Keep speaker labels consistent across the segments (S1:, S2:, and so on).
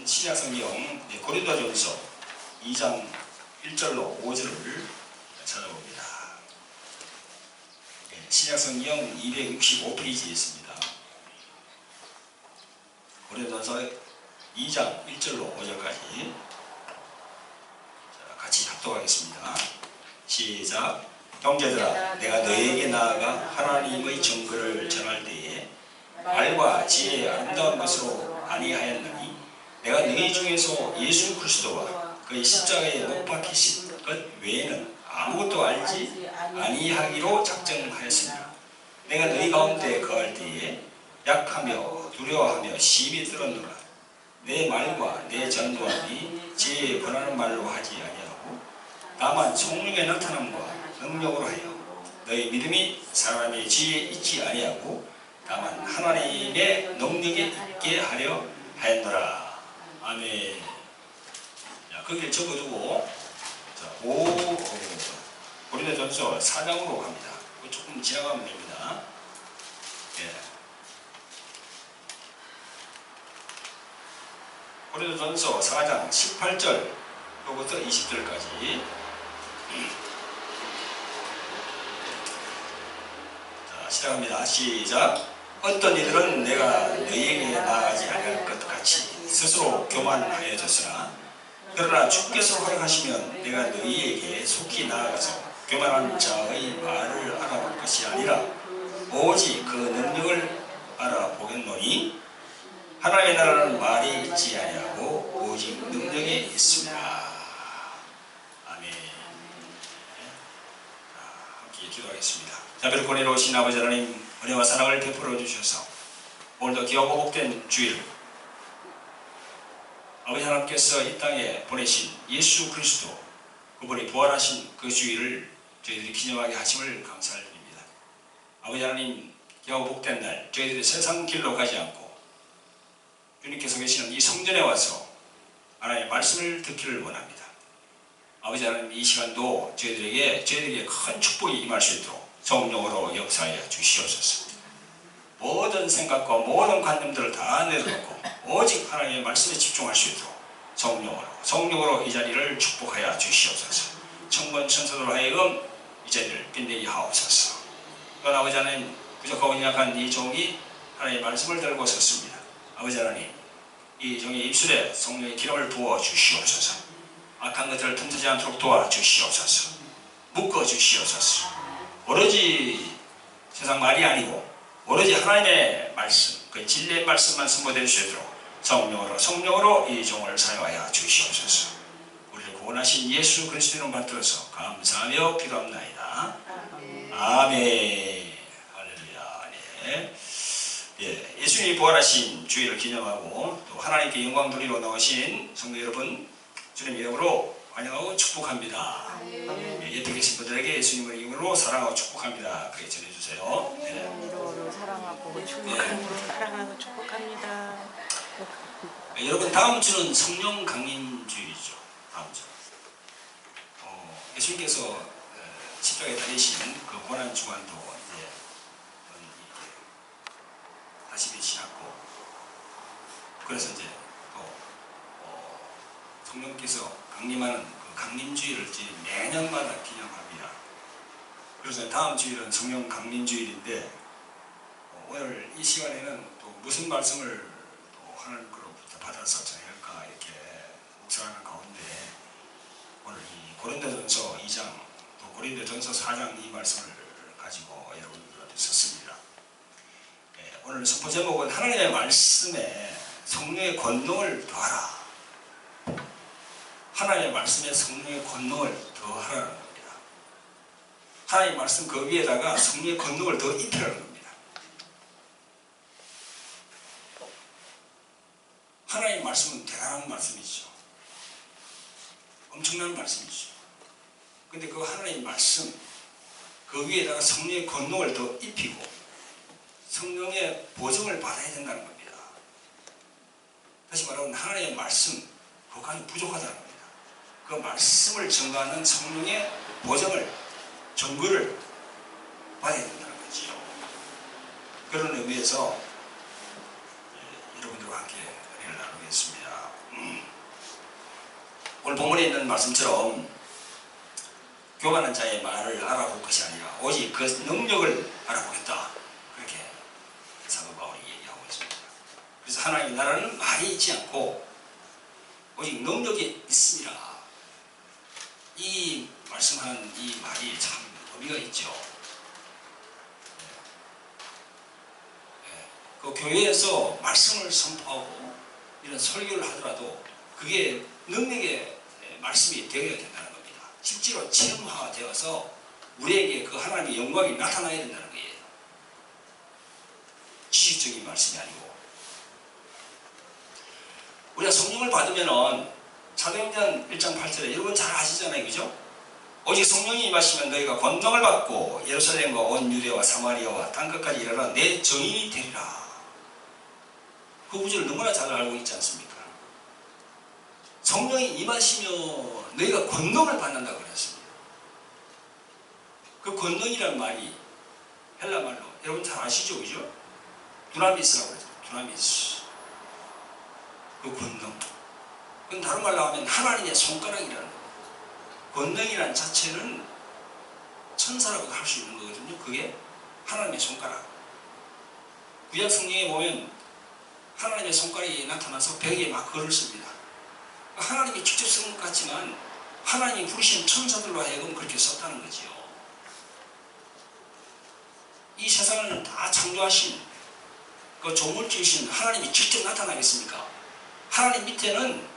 S1: 신약 성경 고린도전서 2장 1절로 5절을 찾아봅니다. 신약 성경 265페이지에 있습니다. 고린도전서 2장 1절로 5절까지 같이 합독하겠습니다. 시작. 형제들아, 내가 너희에게 나아가 하나님의 증거를 전할 때에 말과 지혜의 아름다운 것으로 아니하였나니 내가 너희 중에서 예수 그리스도와 그의 십자가에 못 박히신 것 외에는 아무것도 알지 아니하기로 작정하였습니다. 내가 너희 가운데 거할 때에 약하며 두려워하며 심히 떨었노라. 내 말과 내 전도함이 지혜에 권하는 말로 하지 아니하고 다만 성령의 나타남과 능력으로 하여 너희 믿음이 사람의 지혜에 있지 아니하고 다만 하나님의 능력에 있게 하려 하였노라. 아멘. 자, 거기에 적어두고 고린도전서 4장으로 갑니다. 조금 지나가면 됩니다. 고린도전서 4장 18절로부터 20절까지. 자, 시작합니다. 시작. 어떤 이들은 내가 너희에게 나아가지 아니할 것 같이 스스로 교만하여졌으나 그러나 주께서 허락하시면 내가 너희에게 속히 나아가서 교만한 자의 말을 알아볼 것이 아니라 오직 그 능력을 알아보겠노니 하나님의 나라는 말이 있지 아니하고 오직 능력이 있습니다. 아멘. 함께 기도하겠습니다. 자비롭고 은혜로우신 아버지 하나님, 은혜와 사랑을 베풀어 주셔서 오늘도 귀하고 복된 주일, 아버지 하나님께서 이 땅에 보내신 예수 그리스도, 그분이 부활하신 그 주일을 저희들이 기념하게 하심을 감사를 드립니다. 아버지 하나님, 귀하고 복된 날 저희들이 세상 길로 가지 않고 주님께서 계시는 이 성전에 와서 하나님의 말씀을 듣기를 원합니다. 아버지 하나님, 이 시간도 저희들에게 큰 축복이 임할 수 있도록 성령으로 역사하여 주시옵소서. 모든 생각과 모든 관념들을 다 내려놓고 오직 하나님의 말씀에 집중할 수 있도록 성령으로 이 자리를 축복하여 주시옵소서. 천군 천사들로 하여금 이 자리를 빛내게 하옵소서. 그러나 아버지 하나님, 부족하고 연약한 이 종이 하나님의 말씀을 들고 섰습니다. 아버지 하나님, 이 종의 입술에 성령의 기름을 부어 주시옵소서. 악한 것들을 틈타지 않도록 도와주시옵소서. 묶어 주시옵소서. 오로지 세상 말이 아니고 오로지 하나님의 말씀, 그 진리의 말씀만 선포될 수 있도록 성령으로 이 종을 사용하여 주시옵소서. 우리를 구원하신 예수 그리스도 이름 받들어서 감사하며 기도합나이다. 아멘. 할렐루야. 네. 예수님이 부활하신 주일을 기념하고 또 하나님께 영광 돌리러 나오신 성도 여러분, 주님 이름으로 환영하고 축복합니다. 옆에 계신 분들에게 예수님의 이름으로 사랑하고 축복합니다. 그렇게 전해주세요.
S2: 이름으로 사랑하고 축복합니다. 사랑하고 축복합니다.
S1: 여러분, 다음 주는 성령 강림 주일이죠. 다음 주. 예수님께서 십자가에 달리신 그 고난 주간도 이제 다시 지났고, 그래서 이제 또 성령께서 강림하는 그 강림주일을 매년마다 기념합니다. 그래서 다음 주일은 성령 강림주일인데 오늘 이 시간에는 또 무슨 말씀을 또 하나님께로부터 받아서 전할까 이렇게 묵상하는 가운데 오늘 이 고린도전서 2장 또 고린도전서 4장 이 말씀을 가지고 여러분들한테 썼습니다. 오늘 선포 제목은 하나님의 말씀에 성령의 권능을 더하라. 하나님의 말씀에 성령의 권능을 더하라는 겁니다. 하나님의 말씀 그 위에다가 성령의 권능을 더 입히라는 겁니다. 하나님의 말씀은 대단한 말씀이죠. 엄청난 말씀이죠. 근데 그 하나님의 말씀 그 위에다가 성령의 권능을 더 입히고 성령의 보증을 받아야 된다는 겁니다. 다시 말하면 하나님의 말씀 그것까지 부족하다는 겁니다. 그 말씀을 증거하는 성령의 보증을, 증거를 받아야 된다는 거죠. 그런 의미에서 여러분들과 함께 이야기를 나누겠습니다. 오늘 본문에 있는 말씀처럼 교만한 자의 말을 알아볼 것이 아니라 오직 그 능력을 알아보겠다. 그렇게 사도 바울이 얘기하고 있습니다. 그래서 하나님의 나라는 말이 있지 않고 오직 능력이 있습니다. 이 말씀하는 이 말이 참 의미가 있죠. 그 교회에서 말씀을 선포하고 이런 설교를 하더라도 그게 능력의 말씀이 되어야 된다는 겁니다. 실제로 체험화되어서 우리에게 그 하나님의 영광이 나타나야 된다는 거예요. 지식적인 말씀이 아니고. 우리가 성령을 받으면은 사도행전 1장 8절에 여러분 잘 아시잖아요, 그죠? 오직 성령이 임하시면 너희가 권능을 받고 예루살렘과 온 유대와 사마리아와 땅끝까지 이르러 내 증인이 되리라. 그 구절을 너무나 잘 알고 있지 않습니까? 성령이 임하시면 너희가 권능을 받는다고 그랬습니다. 그 권능이란 말이 헬라말로 여러분 잘 아시죠, 그죠? 두나미스라고 그러죠. 두나미스. 그 권능. 그건 다른 말로 하면 하나님의 손가락이라는 거예요. 권능이라는 자체는 천사라고도 할 수 있는 거거든요. 그게 하나님의 손가락. 구약 성경에 보면 하나님의 손가락이 나타나서 벽에 막 글을 씁니다. 하나님이 직접 쓴 것 같지만 하나님이 부르신 천사들로 하여금 그렇게 썼다는 거지요. 이 세상을 다 창조하신 그 조물주이신 하나님이 직접 나타나겠습니까? 하나님 밑에는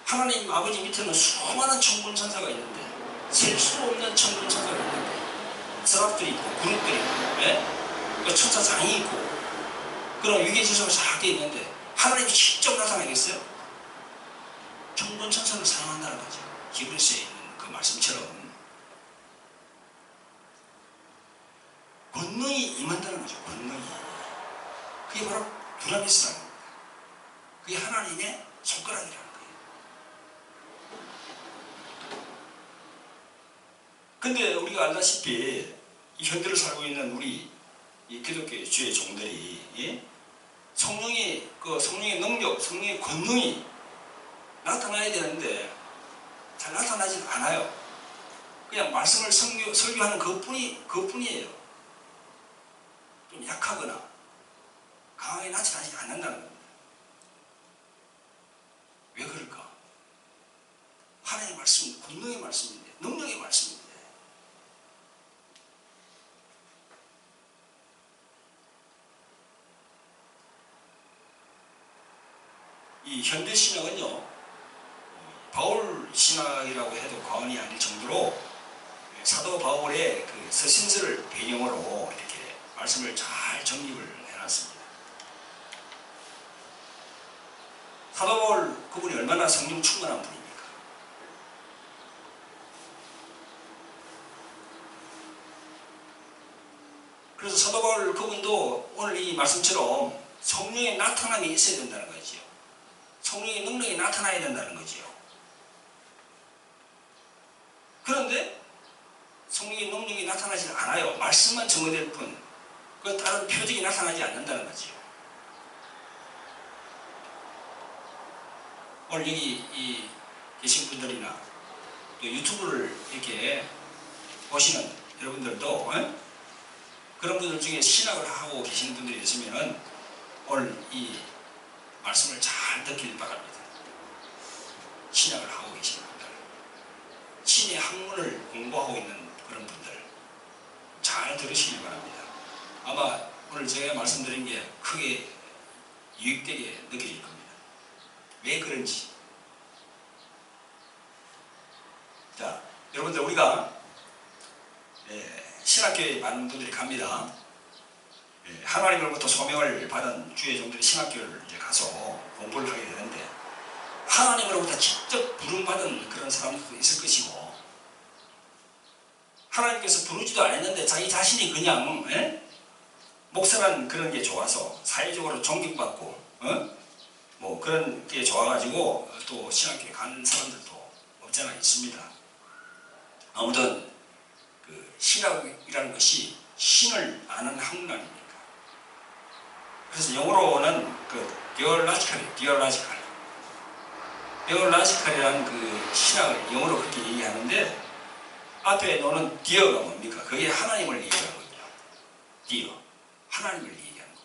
S1: 하나님 아버지 밑에는 수많은 천군 천사가 있는데 셀 수 없는 천군 천사가 있는데 서랍들이 있고 그룹들이 있고 그 천사장이 있고 그런 위계질서가 잘 돼 있는데 하나님이 직접 나타나겠어요? 천군 천사를 사랑한다는 거죠. 히브리서에 있는 그 말씀처럼 권능이 임한다는 거죠. 권능이. 그게 바로 두나미스라는 겁니다. 그게 하나님의 손가락이라는 거예요. 근데 우리가 알다시피 이 현대를 살고 있는 우리 이 기독교의 주의 종들이 성령의 능력, 성령의 권능이 나타나야 되는데 잘 나타나지 않아요. 그냥 말씀을 설교하는 그뿐이에요. 좀 약하거나 강하게 나타나지 않는다는 겁니다. 왜 그럴까? 하나님의 말씀, 권능의 말씀인데, 능력의 말씀인데. 이 현대 신학은요, 바울 신학이라고 해도 과언이 아닐 정도로 사도 바울의 그 서신서를 배경으로 이렇게 말씀을 잘 정립을 해놨습니다. 사도 바울 그분이 얼마나 성령 충만한 분입니까? 그래서 사도 바울 그분도 오늘 이 말씀처럼 성령의 나타남이 있어야 된다는 거지요. 성령의 능력이 나타나야 된다는 거지요. 그런데 성령의 능력이 나타나지 않아요. 말씀만 증거될 뿐, 그 다른 표적이 나타나지 않는다는 거지요. 오늘 여기 계신 분들이나 또 유튜브를 이렇게 보시는 여러분들도 그런 분들 중에 신학을 하고 계시는 분들이 있으면은 오늘 이 말씀을 잘 듣길 바랍니다. 신학을 하고 계시는 분들, 신의 학문을 공부하고 있는 그런 분들 잘 들으시길 바랍니다. 아마 오늘 제가 말씀드린 게 크게 유익되게 느껴질 겁니다. 왜 그런지. 자, 여러분들 우리가 신학교에 많은 분들이 갑니다. 하나님으로부터 소명을 받은 주의 종들이 신학교를 이제 가서 공부를 하게 되는데 하나님으로부터 직접 부름받은 그런 사람들도 있을 것이고 하나님께서 부르지도 않았는데 자기 자신이 그냥 목사라는 그런 게 좋아서 사회적으로 존경받고 뭐 그런 게 좋아가지고 또 신학교에 가는 사람들도 없잖아 있습니다. 아무튼 그 신학이라는 것이 신을 아는 학문 아닙니까? 그래서 영어로는 그 디얼라지칼. 디얼라지칼이라는 그 신학을 영어로 그렇게 얘기하는데 앞에 놓는 디어가 뭡니까? 그게 하나님을 얘기하는 거죠. 디어. 하나님을 얘기하는 거.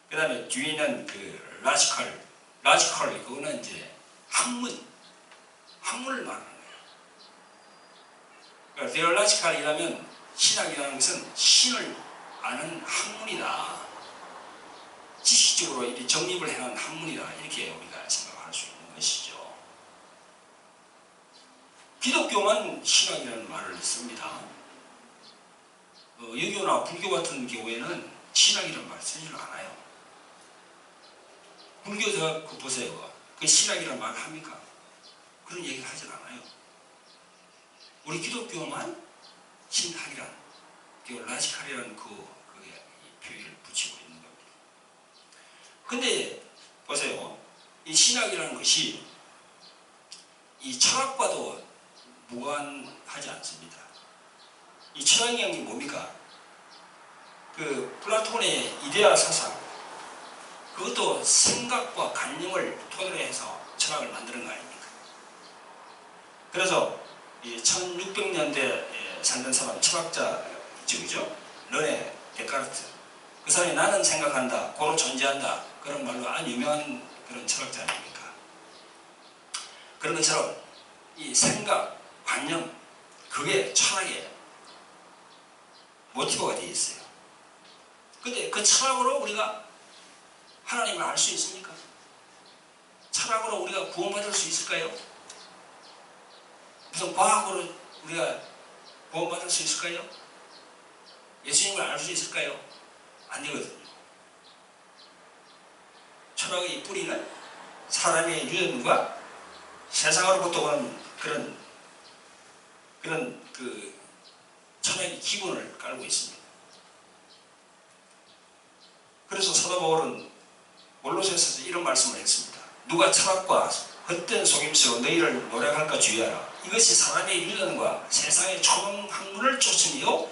S1: 그 다음에 뒤에는 그 라지칼, 그거는 이제 학문을 말하는 거예요. 그러니까 디얼라지칼이라면 신학이라는 것은 신을 아는 학문이다. 지식적으로 이렇게 정립을 해놓은 학문이다. 이렇게 우리가 생각할 수 있는 것이죠. 기독교만 신학이라는 말을 씁니다. 유교나 불교 같은 경우에는 신학이라는 말 쓰지를 않아요. 불교도 그 보세요. 그 신학이라는 말 합니까? 그런 얘기를 하질 않아요. 우리 기독교만 신학이란, 라지칼이라는 그게 표현을 붙이고 있는 겁니다. 근데 보세요. 이 신학이라는 것이 이 철학과도 무관하지 않습니다. 이 철학이라는 게 뭡니까? 그 플라톤의 이데아 사상, 그것도 생각과 관념을 토대로 해서 철학을 만드는 거 아닙니까? 그래서 이 1600년대에 살던 사람, 철학자 있죠, 그죠? 르네 데카르트. 그 사람이 나는 생각한다, 고로 존재한다, 그런 말로 아주 유명한 그런 철학자 아닙니까? 그런 것처럼 이 생각, 관념, 그게 철학의 모티브가 되어 있어요. 근데 그 철학으로 우리가 하나님을 알 수 있습니까? 철학으로 우리가 구원받을 수 있을까요? 무슨 과학으로 우리가 구원받을 수 있을까요? 예수님을 알 수 있을까요? 안 되거든요. 철학의 뿌리는 사람의 유전과 세상으로부터 오는 그런 그 철학의 기본을 깔고 있습니다. 그래서 사도 바울은 골로새서에서 이런 말씀을 했습니다. 누가 철학과 헛된 속임수로 너희를 노력할까 주의하라. 이것이 사람의 유전과 세상의 초롱 학문을 쫓음이요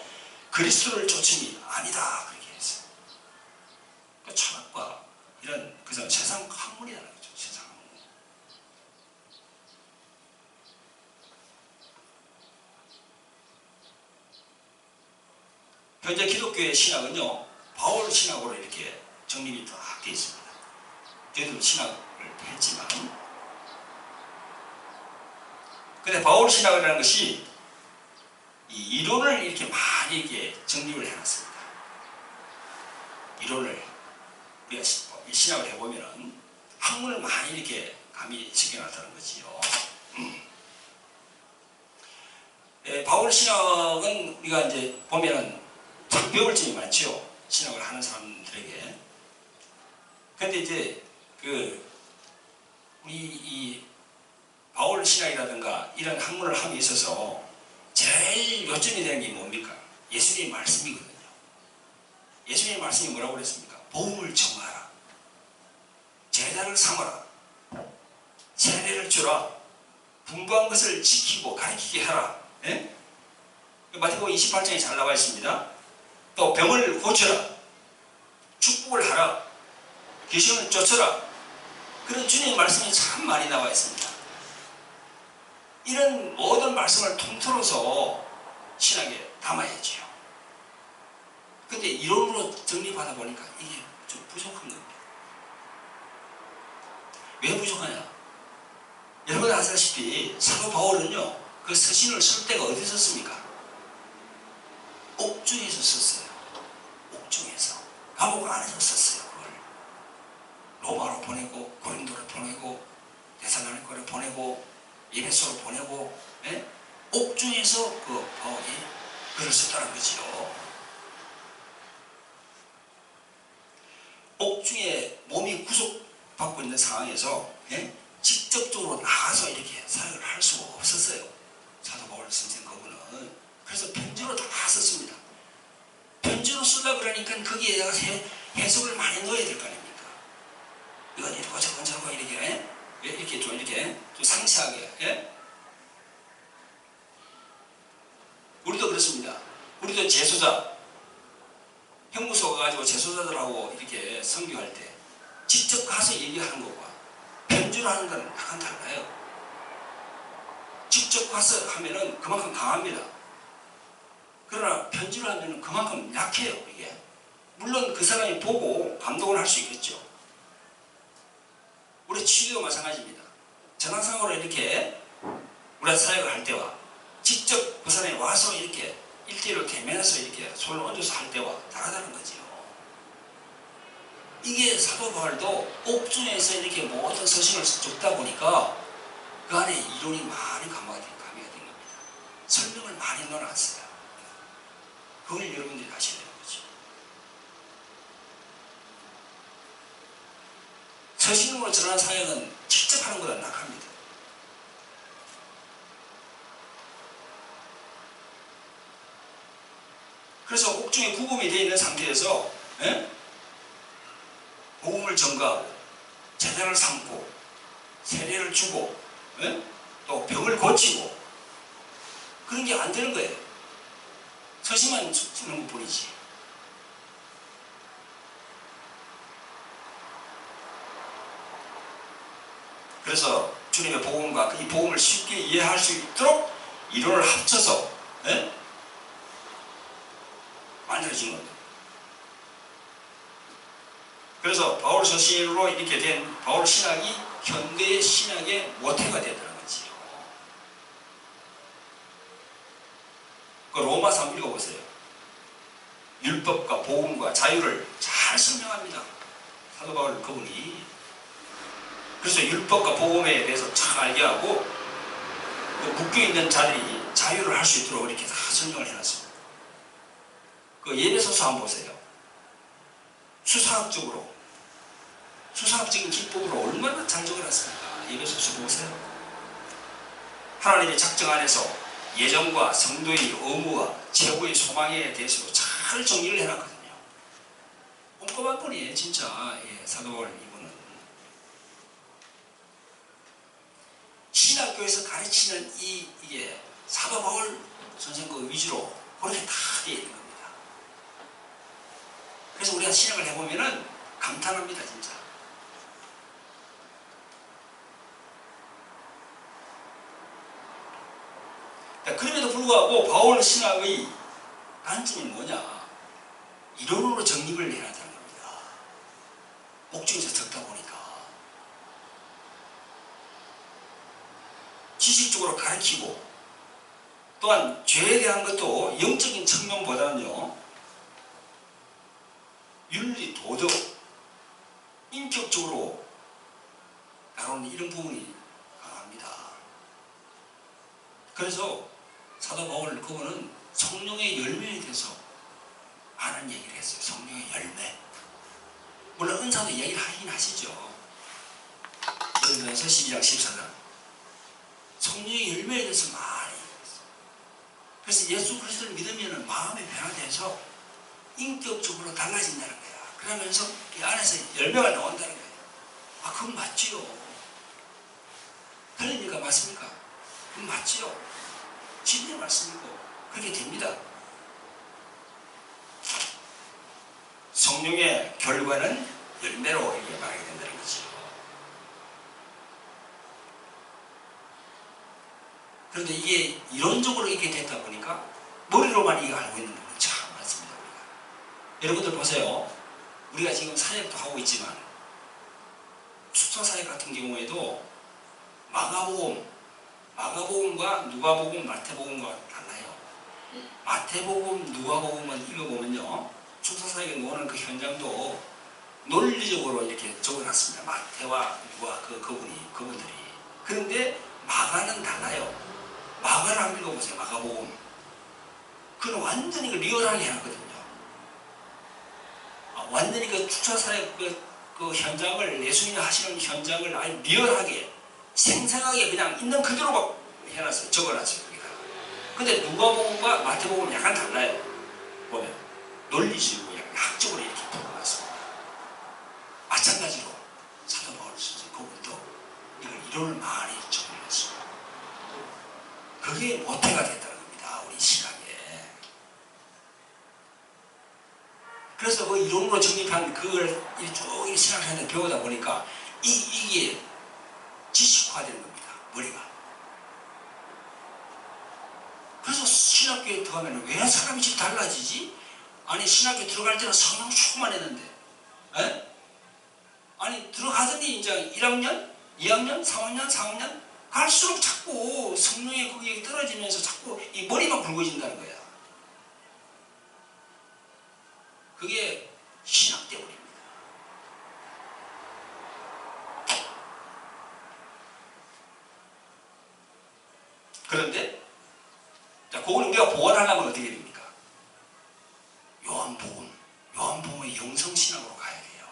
S1: 그리스도를 쫓음이 아니다. 그렇게 했어요. 그 철학과 이런 그래서 세상 학문이라는 거죠. 세상 학문. 현재 기독교의 신학은요, 바울 신학으로 이렇게 정립이 다 되어 있습니다. 저희도 신학을 했지만, 근데 바울 신학이라는 것이 이 이론을 이렇게 많이 이렇게 정립을 해놨습니다. 이론을 우리가 신학을 해보면은 학문을 많이 이렇게 감히 적혀놨다는 거지요. 바울 신학은 우리가 이제 보면은 참 배울 점이 많죠. 신학을 하는 사람들에게. 근데 이제 우리 이 바울 신학이라든가 이런 학문을 함에 있어서 제일 요점이 되는 게 뭡니까? 예수님의 말씀이거든요. 예수님의 말씀이 뭐라고 그랬습니까? 복음을 전하라. 제자를 삼아라. 세례를 주라. 분부한 것을 지키고 가르치게 하라. 예? 마태복음 28장에 잘 나와 있습니다. 또 병을 고쳐라. 축복을 하라. 귀신을 쫓아라. 그런 주님의 말씀이 참 많이 나와 있습니다. 이런 모든 말씀을 통틀어서 신학에 담아야지요. 근데 이론으로 정립하다 보니까 이게 좀 부족한 겁니다. 왜 부족하냐? 여러분 아시다시피 사도 바울은요, 그 서신을 쓸 때가 어디서 썼습니까? 옥중에서 썼어요. 옥중에서. 감옥 안에서 썼어요. 그걸. 로마로 보내고, 고린도로 보내고, 데살로니가로 보내고, 에베소로 보내고, 예? 옥중에서 그 바울이 글을 썼다는 거지요. 옥중에 몸이 구속받고 있는 상황에서, 예? 직접적으로 나가서 이렇게 사역을 할 수가 없었어요. 사도 바울 선생 그분은. 그래서 편지로 다 썼습니다. 편지로 쓰다 그러니까 거기에다가 해석을 많이 넣어야 될 거 아닙니까? 이건 이렇고 저건 저건 이렇게, 이렇게 좀 상세하게. 예? 우리도 그렇습니다. 우리도 제소자, 형무소 가가지고 제소자들하고 이렇게 선교할 때 직접 가서 얘기하는 것과 편지로 하는 건 약간 달라요. 직접 가서 하면은 그만큼 강합니다. 그러나 편지로 하면은 그만큼 약해요. 이게 물론 그 사람이 보고 감동을 할 수 있겠죠. 우리 치유도 마찬가지입니다. 전화상으로 이렇게 우리가 사역을 할 때와 직접 그 사람이 와서 이렇게 1대1로 대면해서 이렇게 손을 얹어서 할 때와 다르다는 거지요. 이게 사도 바울도 옥중에서 이렇게 모든 서신을 적다 보니까 그 안에 이론이 많이 가미가 된 겁니다. 설명을 많이 넣어놨어요. 그걸 여러분들이 아셔야 되는 거죠. 서신으로 전하는 사역은 직접 하는 것보다 낙합니다. 그래서 옥중에 구금이 되어 있는 상태에서 복음을 전가하고 제단을 삼고 세례를 주고 또 병을 고치고 그런 게 안 되는 거예요. 서신만 주는 것뿐이지. 그래서 주님의 복음과 이 복음을 쉽게 이해할 수 있도록 이론을 합쳐서 만들어진 겁니다. 그래서 바울 서신으로 이렇게 된 바울 신학이 현대의 신학의 모태가 되더라는 거지요. 그 로마서 한번 읽어보세요. 율법과 복음과 자유를 잘 설명합니다. 사도 바울 그분이. 그래서 율법과 복음에 대해서 잘 알게 하고 그 묶여있는 자들이 자유를 할 수 있도록 이렇게 다 설명을 해놨습니다. 그 예배소서 한번 보세요. 수사학적인 기법으로 얼마나 잘 적어놨습니까? 예배소서 보세요. 하나님의 작정 안에서 예정과 성도의 의무와 최후의 소망에 대해서도 잘 정리를 해놨거든요. 꼼꼼한 분이에요, 진짜. 사도 바울 이분은. 신학교에서 가르치는 이게 사도 바울 선생 그 위주로 그렇게 다 되어 있는 겁니다. 그래서 우리가 신학을 해보면은 감탄합니다, 진짜. 그럼에도 불구하고 바울 신학의 단점이 뭐냐? 이론으로 정립을 해야 되는 겁니다. 옥중에서 적다 보니까. 지식적으로 가르치고 또한 죄에 대한 것도 영적인 측면보다는요. 윤리, 도덕, 인격적으로 다루는 이런 부분이 강합니다. 그래서 사도 바울 그분은 성령의 열매에 대해서 많은 얘기를 했어요. 성령의 열매. 물론 은사도 얘기를 하긴 하시죠. 예를 들어서 12장 14장 성령의 열매에 대해서 많이 얘기했어요. 그래서 예수 그리스도를 믿으면 마음이 변화돼서 인격적으로 달라진다는 거야. 그러면서 이 안에서 열매가 나온다는 거예요. 아, 그건 맞지요. 틀립니까? 맞습니까? 그건 맞지요. 진리의 말씀이고 그렇게 됩니다. 성령의 결과는 열매로 이렇게 말하게 된다는 거죠. 그런데 이게 이론적으로 이렇게 됐다 보니까 머리로만 이거 알고 있는 부분이 참 많습니다. 여러분들 보세요. 우리가 지금 사역도 하고 있지만 축사사역 같은 경우에도 마가복음과 누가복음, 마태복음과 달라요. 마태복음, 누가복음은 읽어보면요. 축사사역에 나오는 그 현장도 논리적으로 이렇게 적어놨습니다. 마태와 누가 그분들이. 그런데 마가는 달라요. 마가를 한번 읽어보세요. 마가복음. 그건 완전히 리얼하게 해놨거든요. 완전히 그 축사사역 그 현장을 예수님이 하시는 현장을 아주 리얼하게 생생하게 그냥 있는 그대로 막 해놨어요. 적어놨어요. 거기다. 근데 누가복음과 마태복음은 약간 달라요. 보면 논리적이고 약간 학적으로 이렇게 풀어놨습니다. 마찬가지로 사도 바울 선생 그분도 이걸 이론을 많이 적어놨습니다. 그게 모태가 됐다는 겁니다. 우리 신학에. 그래서 그 이론으로 정립한 그걸 쭉 신학생활에 배우다 보니까 이게 지식화되는 겁니다. 머리가. 그래서 신학교에 들어가면 왜 사람이 좀 달라지지? 아니 신학교 들어갈 때는 성경 수고만 했는데 에? 아니 들어가더니 이제 1학년, 2학년, 3학년, 4학년 갈수록 자꾸 성령의 그게 떨어지면서 자꾸 이 머리만 굵어진다는 거야. 그게 신학 때문입니다. 그런데 자, 그걸 우리가 보완하려면 어떻게 됩니까? 요한복음의 영성신학으로 가야 돼요.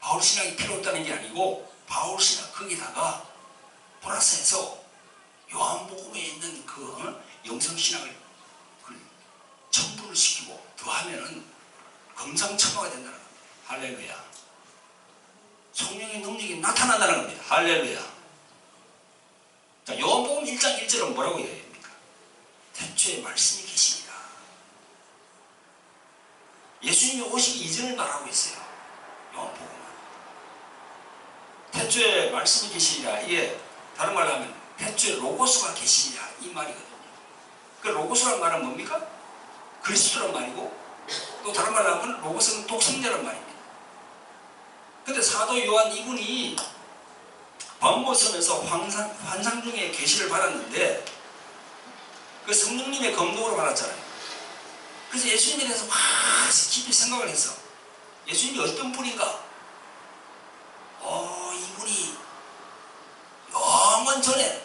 S1: 바울신학이 필요 없다는 게 아니고 바울신학 거기다가 플러스해서 요한복음에 있는 그 영성신학을 첨부를 시키고 더하면은 금상첨화가 된다는 겁니다. 할렐루야. 성령의 능력이 나타난다는 겁니다. 할렐루야. 자, 요한복음 1장 1절은 뭐라고 이야기합니까? 태초에 말씀이 계십니다. 예수님이 오시기 이전을 말하고 있어요. 요한복음은. 태초에 말씀이 계시니라. 이게 다른 말로 하면 태초에 로고스가 계시니라 이 말이거든요. 그 로고스란 말은 뭡니까? 그리스도란 말이고 또 다른 말로 하면 로고스는 독생자란 말입니다. 근데 사도 요한 이분이 반모섬에서 환상 중에 계시를 받았는데 그 성령님의 검독으로 받았잖아요. 그래서 예수님에 대해서 깊이 생각을 했어. 예수님이 어떤 분인가? 이분이 영원 전에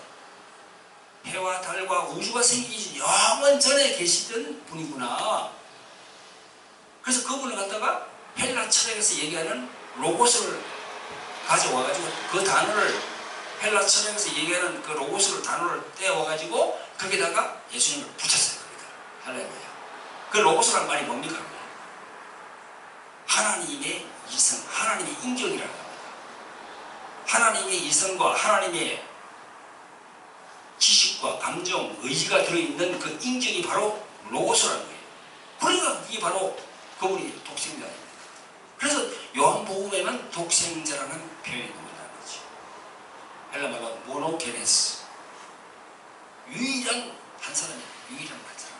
S1: 해와 달과 우주가 생기기 전 영원 전에 계시던 분이구나. 그래서 그분을 갖다가 헬라 철학에서 얘기하는 로고스를 가져와가지고 그 단어를 헬라 철학에서 얘기하는 그 로고스를 단어를 떼어와가지고 거기다가 예수님을 붙였어요. 할렐루야. 그 로고스란 말이 뭡니까? 하나님의 이성, 하나님의 인격이라고 합니다. 하나님의 이성과 하나님의 지식과 감정, 의지가 들어있는 그 인격이 바로 로고스라는 거예요. 그러니까 이게 바로 그분이 독생자입니다. 그래서 요한복음에는 독생자라는 표현이 나온다는 거죠. 헬라말로 모노게네스. 유일한 한 사람이에요. 유일한 한 사람.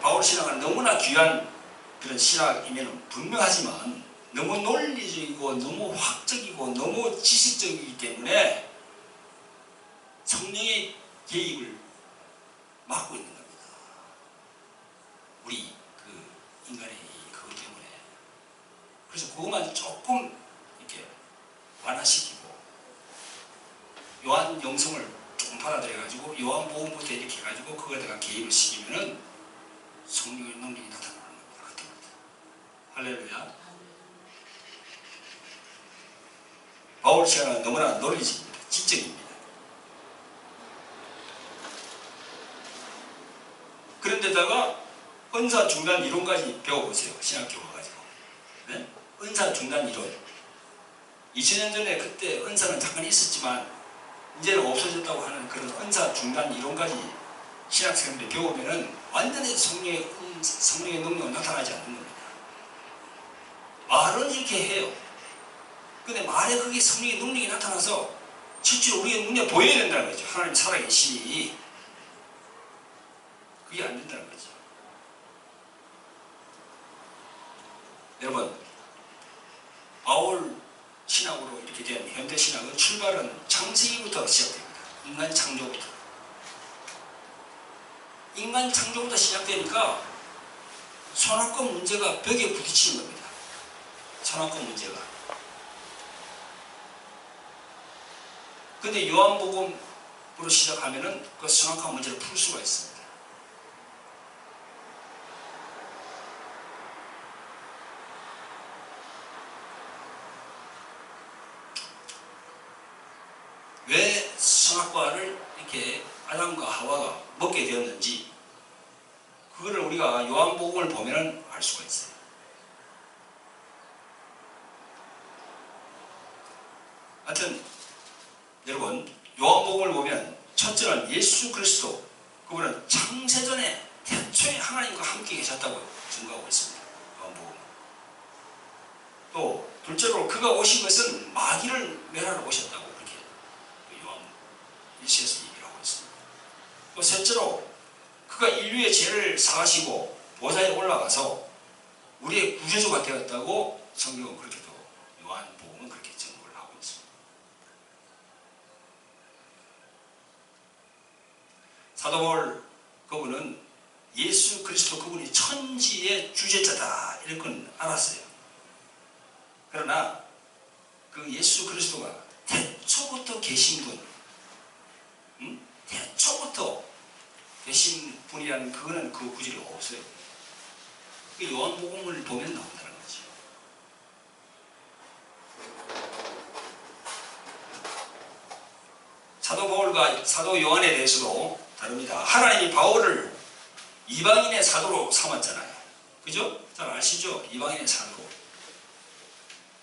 S1: 바울 신학은 너무나 귀한 그런 신학이면 분명하지만 너무 논리적이고 너무 확적이고 너무 지식적이기 때문에 성령의 개입을 막고 있는 겁니다. 우리 그 인간의 그것 때문에. 그래서 그것만 조금 이렇게 완화시키고 요한 영성을 조금 받아들여가지고 요한복음부터 이렇게 해가지고 그거에다가 개입을 시키면은 성령의 능력이 나타나는 겁니다. 그때부터. 할렐루야. 바울 시간은 너무나 논리적입니다. 지적입니다. 그런데다가 은사 중단 이론까지 배워보세요. 신학교 가가지고. 네? 은사 중단 이론. 2000년 전에 그때 은사는 잠깐 있었지만 이제는 없어졌다고 하는 그런 은사 중단 이론까지 신학생들이 배우면은 완전히 성령의 능력은 나타나지 않는 겁니다. 말은 이렇게 해요. 근데 말에 그게 성령의 능력이 나타나서 실제로 우리의 눈에 보여야 된다는 거죠. 하나님 살아계시니. 그게 안 된다는 거죠. 여러분, 바울 신학으로 이렇게 된 현대 신학은 출발은 창세기부터 시작됩니다. 인간 창조부터. 인간 창조부터 시작되니까 선악권 문제가 벽에 부딪히는 겁니다. 선악권 문제가. 근데 요한복음으로 시작하면은 그 선악한 문제를 풀 수가 있습니다. 왜 선악과를 이렇게 아담과 하와가 먹게 되었는지 그거를 우리가 요한복음을 보면 알 수가 있어요. 하여튼 여러분 요한복음을 보면 첫째는 예수 그리스도 그분은 창세전에 태초에 하나님과 함께 계셨다고 증거하고 있습니다. 요한복음. 또 둘째로 그가 오신 것은 마귀를 멸하러 오셨다고 그렇게 요한 1시에서 얘기를 하고 있습니다. 또 셋째로 그가 인류의 죄를 사하시고 보좌에 올라가서 우리의 구세주가 되었다고 성경은 그렇게 또 요한복음은 그렇게 증거를 하고 있습니다. 사도 바울 그분은 예수 그리스도 그분이 천지의 주재자다 이런 건 알았어요. 그러나 그 예수 그리스도가 태초부터 계신 분, 태초부터 계신 분이라는 그거는 그 구절이 없어요. 그 요한복음을 보면 나온다는 거죠. 사도 바울과 사도 요한에 대해서도 다릅니다. 하나님이 바울을 이방인의 사도로 삼았잖아요. 그죠? 잘 아시죠? 이방인의 사도.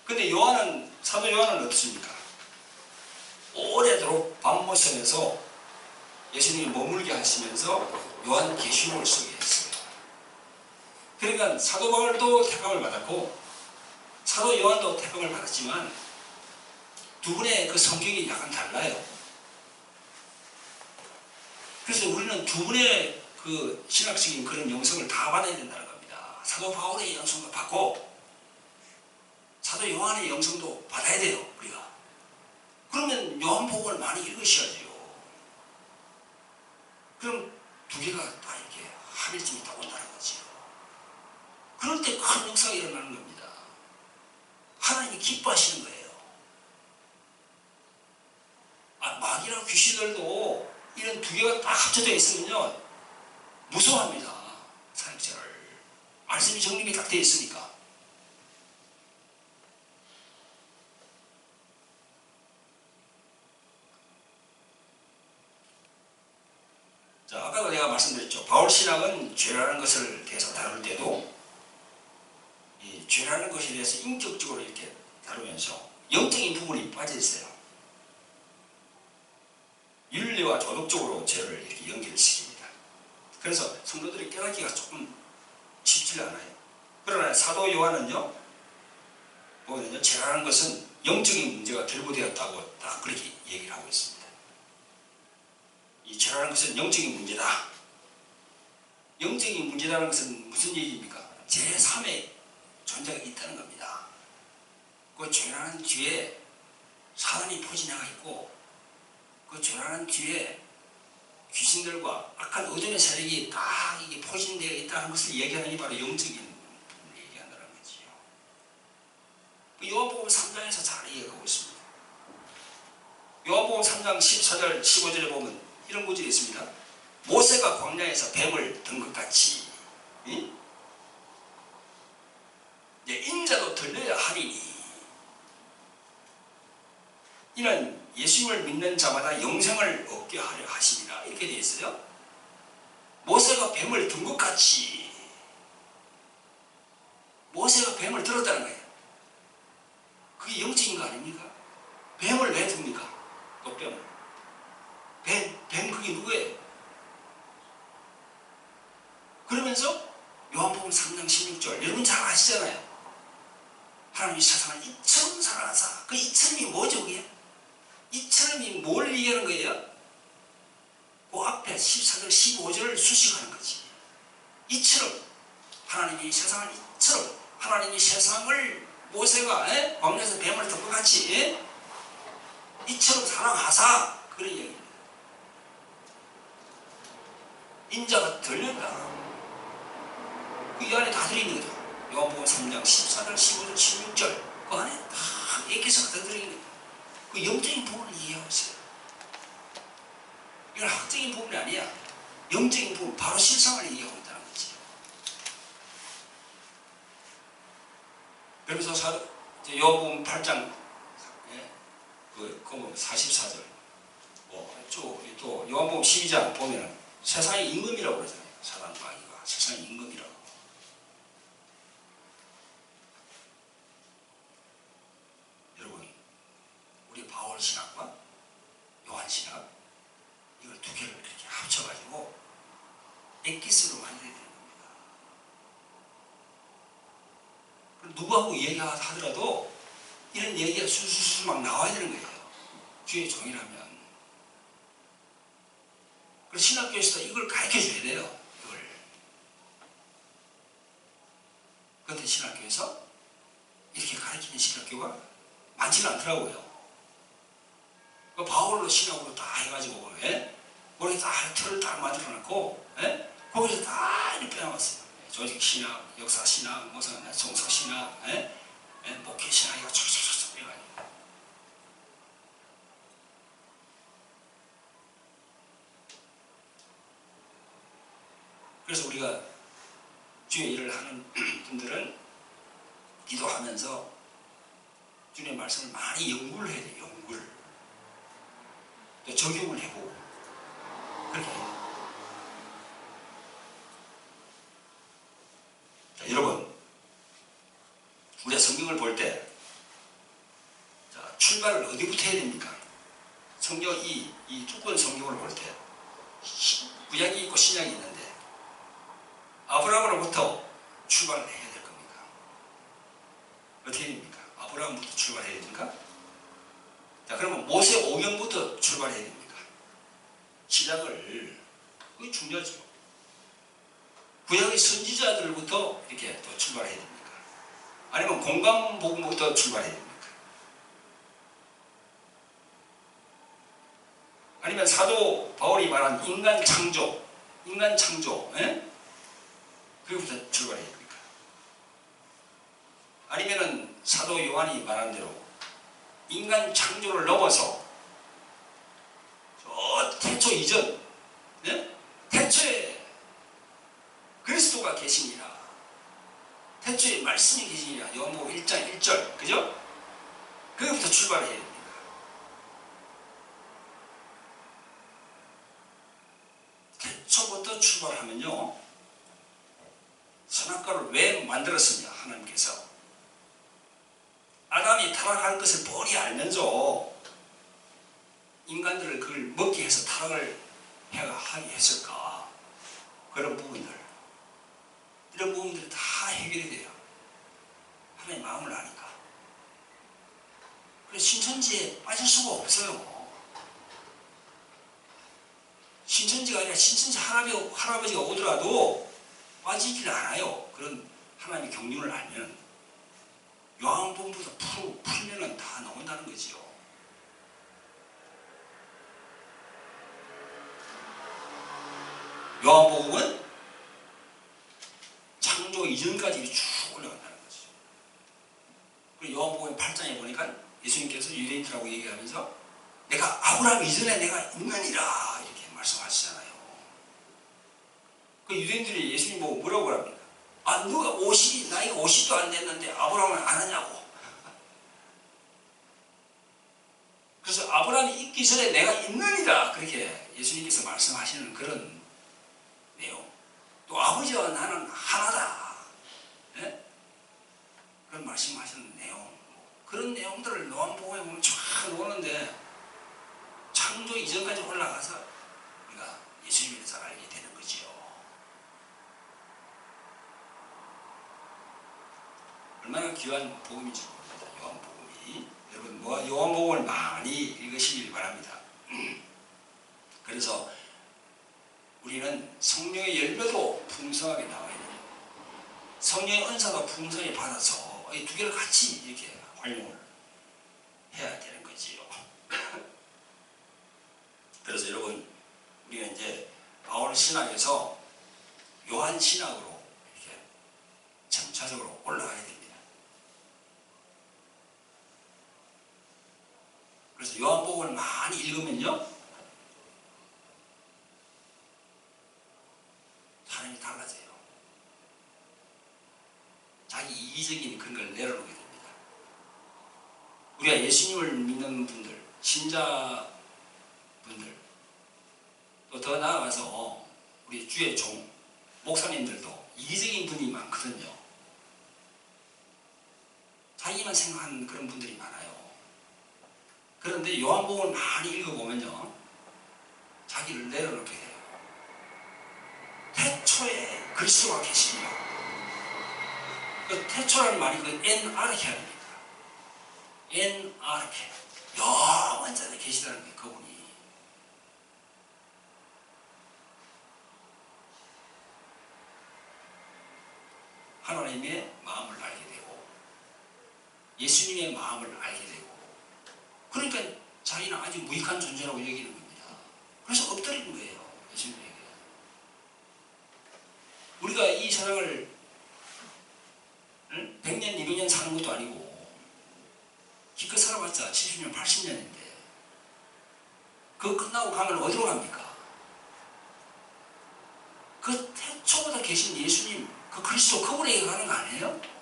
S1: 근데 사도 요한은 어떻습니까? 오래도록 밤모섬에서 예수님이 머물게 하시면서 요한계시록을 쓰게 했어요. 그러니까 사도 바울도 택함을 받았고 사도 요한도 택함을 받았지만 두 분의 그 성격이 약간 달라요. 그래서 우리는 두 분의 그 신학적인 그런 영성을 다 받아야 된다는 겁니다. 사도 바울의 영성도 받고 사도 요한의 영성도 받아야 돼요. 우리가. 그러면 요한복음을 많이 읽으셔야죠. 그럼 두 개가 다 이렇게 합일점이 다 온다는 거지요. 그럴 때 큰 역사가 일어나는 겁니다. 하나님이 기뻐하시는 거예요. 마귀나 귀신들도 이런 두 개가 딱 합쳐져 있으면요 무서워합니다. 사역자를. 말씀이 정립이 딱 되어 있으니까. 자, 아까도 내가 말씀드렸죠. 바울 신학은 죄라는 것을 계속 다룰 때도 이 죄라는 것에 대해서 인격적으로 이렇게 다루면서 영적인 부분이 빠져 있어요. 윤리와 도덕적으로 죄를 이렇게 연결시킵니다. 그래서 성도들이 깨닫기가 조금 쉽지 않아요. 그러나 사도 요한은요, 보면요, 죄라는 것은 영적인 문제가 결부되었다고 딱 그렇게 얘기를 하고 있습니다. 이 죄라는 것은 영적인 문제다. 영적인 문제라는 것은 무슨 얘기입니까? 제3의 존재가 있다는 겁니다. 그 죄라는 뒤에 사단이 포진해가 있고 그 죄라는 뒤에 귀신들과 악한 어둠의 세력이 딱 이게 포진되어 있다는 것을 얘기하는 게 바로 영적인 부분을 얘기한다는 거지요. 요한복음 3장에서 잘 얘기하고 있습니다. 요한복음 3장 14절 15절에 보면 이런 구절이 있습니다. 모세가 광야에서 뱀을 든 것 같이 인자도 들려야 하리니 이는 예수님을 믿는 자마다 영생을 얻게 하려 하시니라 이렇게 되어 있어요. 모세가 뱀을 든 것 같이 모세가 뱀을 들었다는 거예요. 그게 영적인 거 아닙니까? 뱀을 왜 듭니까? 뱀을. 뱀 그게 누구예요? 그러면서 요한복음 3장 16절 여러분 잘 아시잖아요. 하나님이 세상을 이처럼 사랑하사 그 이처럼이 뭐죠 그게? 이처럼이 뭘 얘기하는 거예요? 그 앞에 14절 15절을 수식하는 거지. 이처럼 하나님이 세상을 이처럼 하나님이 세상을 모세가 광야에서 뱀을 든 것 같이 이처럼 사랑하사 그런 얘기입니다. 인자가 들렸다. 이 안에 다 들어있는 거죠. 요한복음 3장 14절 15절 16절 그 안에 다 얘기해서 다 들어있는 거죠. 그 영적인 부분을 이해하고 있어요. 이건 학적인 부분이 아니야. 영적인 부분 바로 실상을 이해하고 있다는 거지. 그러면서 요한복음 8장 그 44절 또 요한복음 12장 보면 세상의 임금이라고 그러잖아요. 사단 마귀가 세상의 임금이라고. 여러분 우리 바울 바울 신학과 요한 신학 이걸 두 개를 이렇게 합쳐가지고 엑기스로 만들어야 되는 겁니다. 누구하고 얘기하더라도 이런 얘기가 술술술 막 나와야 되는 거예요. 주의 종이라면. 그래서 신학교에서도 이걸 가르쳐줘야 돼요. 이걸. 그런데 신학교에서 이렇게 가르치는 신학교가 많지는 않더라고요. 바울로 신학으로 다 해가지고 머리에 다 틀을 딱 만들어놨고 거기서 다 이렇게 빼나왔어요. 조직 신학, 역사 신학, 무슨 종서 신학, 목회 신학이가 촤촤촤 빼가지고. 그래서 우리가 주의 일을 하는 분들은 기도하면서 주님의 말씀을 많이 연구를 해야 돼요. 연구를. 또 적용을 해보고 그렇게 해요. 자, 여러분 우리가 성경을 볼 때 출발을 어디부터 해야 됩니까? 성경 이 두꺼운 성경을 볼 때 구약이 있고 신약이 있는데 아브라함으로부터 출발을 해야 될 겁니까? 어떻게 됩니까? 아브라함부터 출발해야 됩니까? 자, 그러면 모세 오경부터 출발해야 됩니까? 시작을, 그게 중요하죠. 구약의 선지자들부터 이렇게 또 출발해야 됩니까? 아니면 공감복음부터 출발해야 됩니까? 아니면 사도 바울이 말한 인간 창조, 그거부터 출발해야 됩니까? 아니면은 사도 요한이 말한 대로 인간 창조를 넘어서 저 태초 이전, 태초에 그리스도가 계시니라, 태초에 말씀이 계시니라, 요한복음 1장 1절, 그죠? 그거부터 출발해야 됩니다. 태초부터 출발하면요, 선악과를 왜 만들었으냐, 하나님께서 아담이 타락할 것을 뻔히 알면서 인간들을 그걸 먹게 해서 타락을 하게 했을까? 그런 부분들, 이런 부분들이 다 해결이 돼요. 하나님의 마음을 아니까. 그래서 신천지에 빠질 수가 없어요. 신천지가 아니라 신천지 할아버지가 오더라도 빠지질 않아요. 그런 하나님의 경륜을 알면. 요한복음부터 풀면은 다 나온다는 거지요. 요한복음은 창조 이전까지 쭉 올라간다는 거죠. 그리고 요한복음 8장에 보니까 예수님께서 유대인들하고 얘기하면서 내가 아브라함 이전에 내가 있느니라 이렇게 말씀하시잖아요. 그 유대인들이 예수님 보고 뭐라고 합니까? 아, 누가 나이가 50도 안 됐는데 아브라함을 안 하냐고. 그래서 아브라함이 있기 전에 내가 있느니라 그렇게 예수님께서 말씀하시는 그런 내용. 또 아버지와 나는 하나다. 그런 말씀하시는 내용. 그런 내용들을 요한복음에 보면 쫙 나오는데 창조 이전까지 올라가서 우리가 예수님에 대해서 알게 되는 거지요. 얼마나 귀한 복음인지 모릅니다. 요한복음이. 여러분 요한복음을 많이 읽으시길 바랍니다. 그래서 우리는 성령의 열매도 풍성하게 나와야 돼요. 성령의 은사도 풍성히 받아서 이 두 개를 같이 이렇게 활용을 해야 되는 거지요. 그래서 여러분 우리가 이제 바울 신학에서 요한 신학으로 이렇게 점차적으로 올라가야 됩니다. 그래서 요한복음을 많이 읽으면요, 사람이 달라져요. 자기 이기적인 그런 걸 내려놓게 됩니다. 우리가 예수님을 믿는 분들, 신자분들, 또 더 나아가서 우리 주의 종, 목사님들도 이기적인 분이 많거든요. 자기만 생각하는 그런 분들이 많아요. 그런데 요한복음을 많이 읽어보면요, 자기를 내려놓게 돼요. 태초에 그리스도가 계시니라. 그 태초라는 말이 그 엔아르케입니다. 엔아르케, 영원 전에 계시다는 게 그분이. 하나님의 마음을 알게 되고 예수님의 마음을 알게 되고, 그러니까 자기는 아주 무익한 존재라고 여기는 겁니다. 그래서 엎드리는 거예요, 예수님에게. 우리가 이 세상을 100년, 200년 사는 것도 아니고 기껏 살아봤자 70년, 80년인데 그거 끝나고 가면 어디로 갑니까? 그 태초보다 계신 예수님, 그 그리스도, 그분에게 가는 거 아니에요?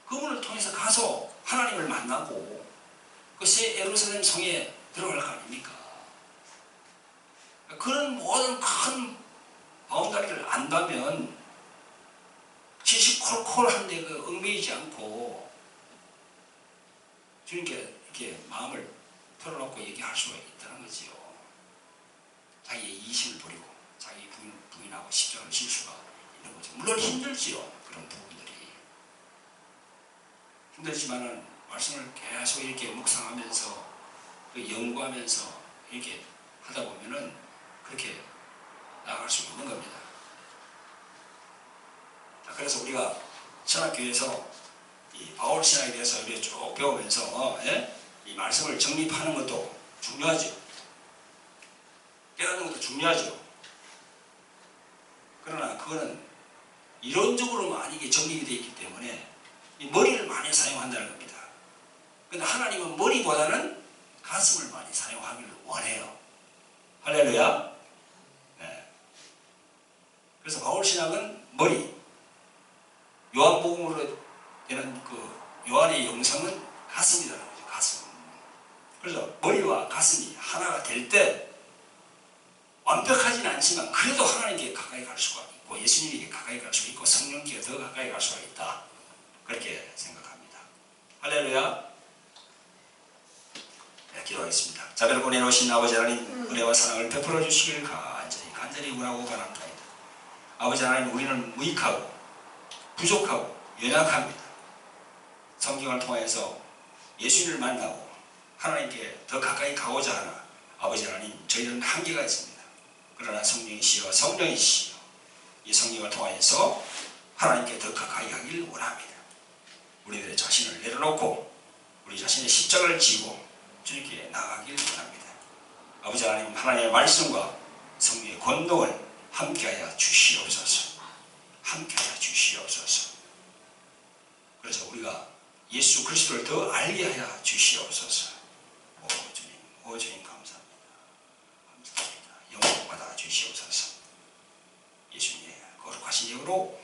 S1: 그분을 통해서 가서 하나님을 만나고 그 새 예루살렘 성에 들어갈 거 아닙니까? 그런 모든 큰 바운다리를 안다면 시시콜콜한데 그 얽매이지 않고 주님께 이렇게 마음을 털어놓고 얘기할 수가 있다는 거지요. 자기의 이심을 버리고 자기 부인하고 십자가를 질 수가 있는 거죠. 물론 힘들지요, 그런 부분들이. 힘들지만은 말씀을 계속 이렇게 묵상하면서 그 연구하면서 이렇게 하다 보면은 그렇게 나아갈 수 있는 겁니다. 자, 그래서 우리가 신학교에서 이 바울 신학에 대해서 이렇게 쭉 배우면서 이 말씀을 정립하는 것도 중요하죠. 깨닫는 것도 중요하죠. 그러나 그거는 이론적으로만 이게 정립이 되어 있기 때문에 이 머리를 많이 사용한다는 겁니다. 그런데 하나님은 머리보다는 가슴을 많이 사용하기를 원해요. 할렐루야. 네. 그래서 바울 신학은 머리, 요한복음으로 되는 그 요한의 영성은 가슴이라는 거죠. 가슴. 그래서 머리와 가슴이 하나가 될 때 완벽하지는 않지만 그래도 하나님께 가까이 갈 수가 있고 예수님에게 가까이 갈 수 있고 성령께 더 가까이 갈 수가 있다. 그렇게 생각합니다. 할렐루야. 네, 기도하겠습니다. 자비를 보내놓으신 아버지 하나님, 은혜와 사랑을 베풀어 주시길 간절히 원하고 바랍니다. 아버지 하나님, 우리는 무익하고 부족하고 연약합니다. 성경을 통해서 예수님을 만나고 하나님께 더 가까이 가고자 하나 아버지 하나님, 저희들은 한계가 있습니다. 그러나 성령이시여, 성령이시여, 이 성령을 통해서 하나님께 더 가까이 가길 원합니다. 우리들의 자신을 내려놓고 우리 자신의 십자가를 지고 주님께 나아가길 원합니다. 아버지 하나님, 하나님의 말씀과 성령의 권능을 함께하여 주시옵소서. 함께하여 주시옵소서. 그래서 우리가 예수 그리스도를 더 알게 하여 주시옵소서. 오 주님 감사합니다. 감사합니다. 영광 받아 주시옵소서. 예수님의 거룩하신 이름으로